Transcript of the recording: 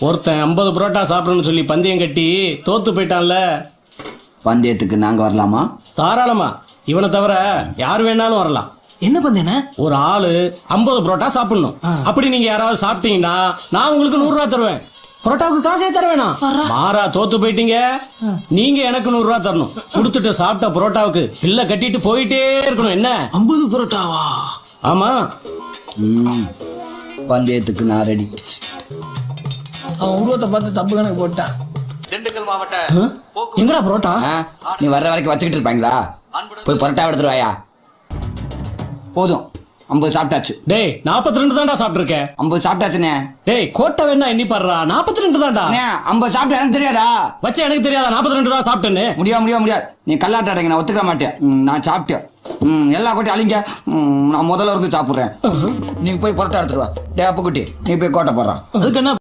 ஒருத்தன் 50 புரோட்டா சாப்பிடணும்னு சொல்லி பந்தயம் கட்டி தோத்து போயிட்டான்ல. பந்தயத்துக்கு நாங்க வரலாமா? தாராளமா, இவனை தவிர யார் வேணாலும் வரலாம். என்ன பந்தேன? ஒரு ஆளு 50 புரோட்டா சாப்பிடணும். அப்படி நீங்க யாராவது சாப்பிட்டீங்கன்னா நான் உங்களுக்கு 100 ரூபா தருவேன். புரோட்டாவுக்கு காசே தர வேணாம். மாறா தோத்து போயிட்டீங்க, நீங்க எனக்கு 100 ரூபா தரணும். கொடுத்துட்டு சாப்பிட்ட புரோட்டாவுக்கு பில்ல கட்டிட்டு போயிட்டே இருக்கணும். என்ன 50 புரோட்டாவா? ஆமா. பந்தயத்துக்கு நான் ரெடி. அவன் உருவத்தை பார்த்து தப்பு கணக்கு போட்டான். திண்டுக்கல் மாவட்ட எங்கடா புரோட்டா? நீ வர்ற வரைக்கும் வச்சுக்கிட்டு இருப்பாங்களா? போய் புரோட்டா எடுத்துட்டு வாயா. போதும், 50 சாப்பிட்டாச்சு. டேய் 42 தான்டா சாப்பிட்டுருக்கேன். 50 சாப்பிட்டாச்சுண்ணே. டேய் கோட்டை வேணா எண்ணி பாடுறா, 42 தான்டா. 50 சாப்பிட்டு எனக்கு தெரியாதா? வச்சு எனக்கு தெரியாதா 42 தான் சாப்பிட்டேன்னு? முடியாது. நீ கல்லாட்ட அடைங்க, நான் ஒத்துக்க மாட்டேன். நான் சாப்பிட்டேன். எல்லா கோட்டையும் அழிங்க. நான் முதல்ல இருந்து சாப்பிட்றேன். நீ போய் புரோட்டா எடுத்துட்டு வா. டே அப்பு குட்டி, நீ போய் கோட்டை போடுறான். அதுக்கு என்ன